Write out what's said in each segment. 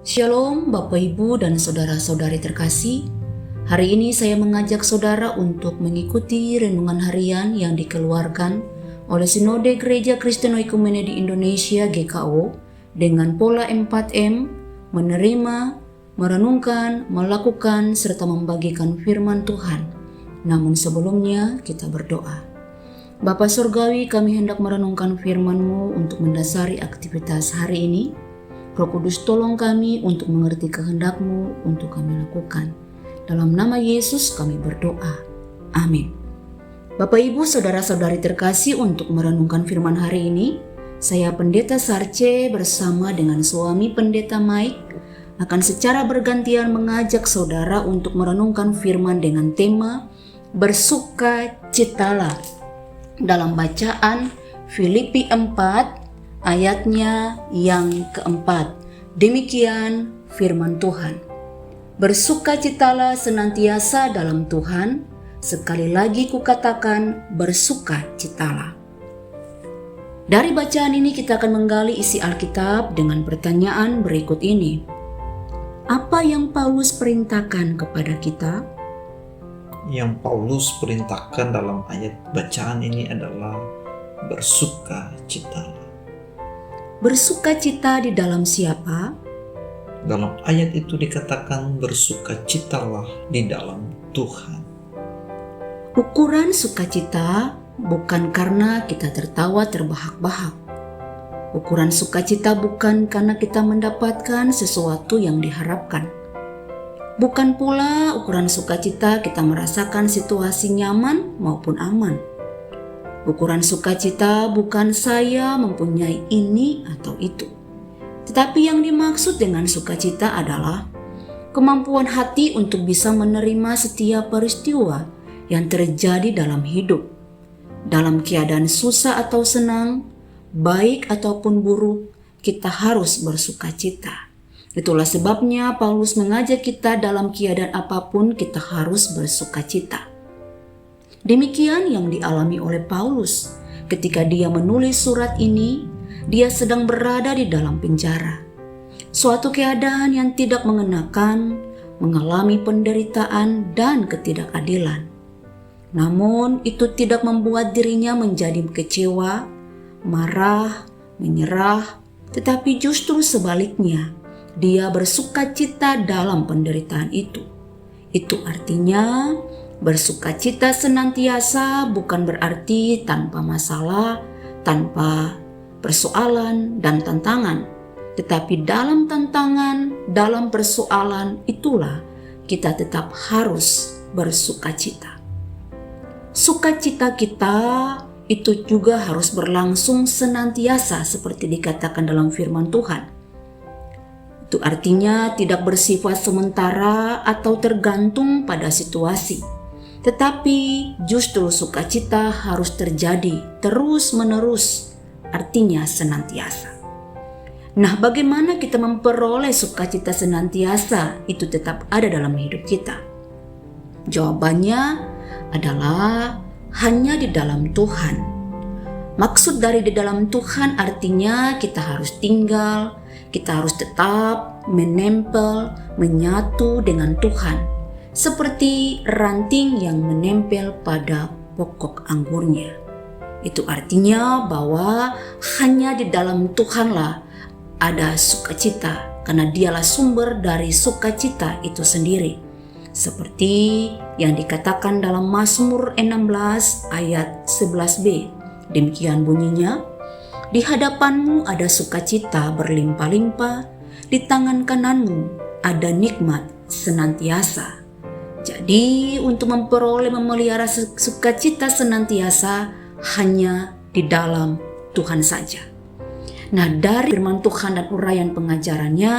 Shalom Bapak Ibu dan Saudara-saudari terkasih. Hari ini saya mengajak saudara untuk mengikuti renungan harian yang dikeluarkan oleh Sinode Gereja Kristen Oikumene di Indonesia GKO dengan pola 4M, menerima, merenungkan, melakukan, serta membagikan firman Tuhan. Namun sebelumnya kita berdoa. Bapa Surgawi, kami hendak merenungkan firman-Mu untuk mendasari aktivitas hari ini. Roh Kudus tolong kami untuk mengerti kehendak-Mu untuk kami lakukan. Dalam nama Yesus kami berdoa. Amin. Bapak Ibu saudara-saudari terkasih, untuk merenungkan firman hari ini, saya Pendeta Sarce bersama dengan suami Pendeta Mike akan secara bergantian mengajak saudara untuk merenungkan firman dengan tema bersukacitalah. Dalam bacaan Filipi 4 ayatnya yang keempat. Demikian firman Tuhan. Bersukacitalah senantiasa dalam Tuhan. Sekali lagi kukatakan, bersukacitalah. Dari bacaan ini kita akan menggali isi Alkitab dengan pertanyaan berikut ini. Apa yang Paulus perintahkan kepada kita? Yang Paulus perintahkan dalam ayat bacaan ini adalah bersukacitalah. Bersukacita di dalam siapa? Dalam ayat itu dikatakan bersukacitalah di dalam Tuhan. Ukuran sukacita bukan karena kita tertawa terbahak-bahak. Ukuran sukacita bukan karena kita mendapatkan sesuatu yang diharapkan. Bukan pula ukuran sukacita kita merasakan situasi nyaman maupun aman. Ukuran sukacita bukan saya mempunyai ini atau itu. Tetapi yang dimaksud dengan sukacita adalah kemampuan hati untuk bisa menerima setiap peristiwa yang terjadi dalam hidup. Dalam keadaan susah atau senang, baik ataupun buruk, kita harus bersukacita. Itulah sebabnya Paulus mengajak kita dalam keadaan apapun kita harus bersukacita. Demikian yang dialami oleh Paulus ketika dia menulis surat ini. Dia sedang berada di dalam penjara. Suatu keadaan yang tidak mengenakan, mengalami penderitaan dan ketidakadilan. Namun itu tidak membuat dirinya menjadi kecewa, marah, menyerah, tetapi justru sebaliknya. Dia bersukacita dalam penderitaan itu. Itu artinya bersukacita senantiasa bukan berarti tanpa masalah, tanpa persoalan dan tantangan. Tetapi dalam tantangan, dalam persoalan itulah kita tetap harus bersukacita. Sukacita kita itu juga harus berlangsung senantiasa seperti dikatakan dalam firman Tuhan. Itu artinya tidak bersifat sementara atau tergantung pada situasi. Tetapi justru sukacita harus terjadi terus-menerus, artinya senantiasa. Nah, bagaimana kita memperoleh sukacita senantiasa itu tetap ada dalam hidup kita? Jawabannya adalah hanya di dalam Tuhan. Maksud dari di dalam Tuhan artinya kita harus tinggal, kita harus tetap menempel, menyatu dengan Tuhan, seperti ranting yang menempel pada pokok anggurnya. Itu artinya bahwa hanya di dalam Tuhanlah ada sukacita, karena dialah sumber dari sukacita itu sendiri. Seperti yang dikatakan dalam Mazmur 16 ayat 11b. Demikian bunyinya, di hadapanmu ada sukacita berlimpah-limpah, di tangan kananmu ada nikmat senantiasa. Jadi untuk memperoleh memelihara sukacita senantiasa hanya di dalam Tuhan saja. Nah, dari firman Tuhan dan uraian pengajarannya,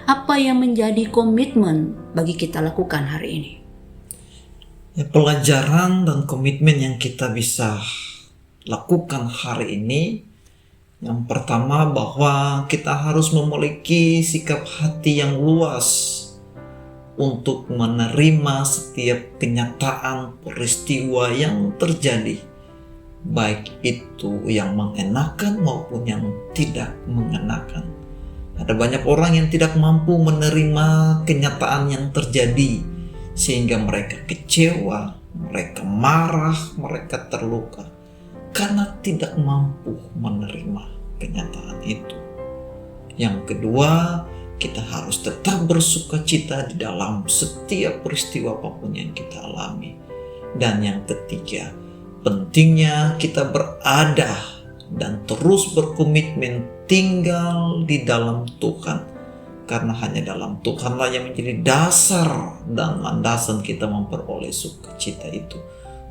apa yang menjadi komitmen bagi kita lakukan hari ini? Ya, pelajaran dan komitmen yang kita bisa lakukan hari ini, yang pertama bahwa kita harus memiliki sikap hati yang luas untuk menerima setiap kenyataan peristiwa yang terjadi, baik itu yang mengenakan maupun yang tidak mengenakan. Ada banyak orang yang tidak mampu menerima kenyataan yang terjadi, sehingga mereka kecewa, mereka marah, mereka terluka karena tidak mampu menerima kenyataan itu. Yang kedua, kita harus tetap bersukacita di dalam setiap peristiwa apapun yang kita alami. Dan yang ketiga, pentingnya kita berada dan terus berkomitmen tinggal di dalam Tuhan. Karena hanya dalam Tuhanlah yang menjadi dasar dan landasan kita memperoleh sukacita itu.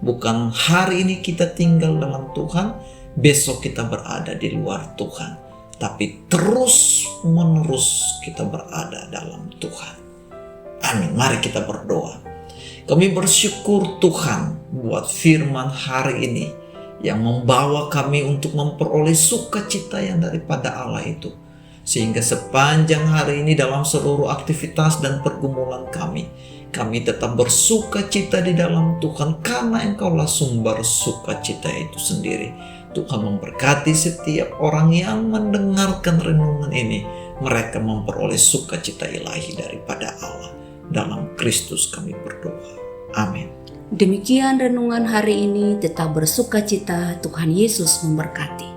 Bukan hari ini kita tinggal dalam Tuhan, besok kita berada di luar Tuhan. Tapi terus menerus kita berada dalam Tuhan. Amin. Mari kita berdoa. Kami bersyukur Tuhan buat firman hari ini yang membawa kami untuk memperoleh sukacita yang daripada Allah itu. Sehingga sepanjang hari ini dalam seluruh aktivitas dan pergumulan kami tetap bersukacita di dalam Tuhan karena Engkaulah sumber sukacita itu sendiri. Tuhan memberkati setiap orang yang mendengarkan renungan ini. Mereka memperoleh sukacita ilahi daripada Allah. Dalam Kristus kami berdoa. Amin. Demikian renungan hari ini, tetap bersukacita, Tuhan Yesus memberkati.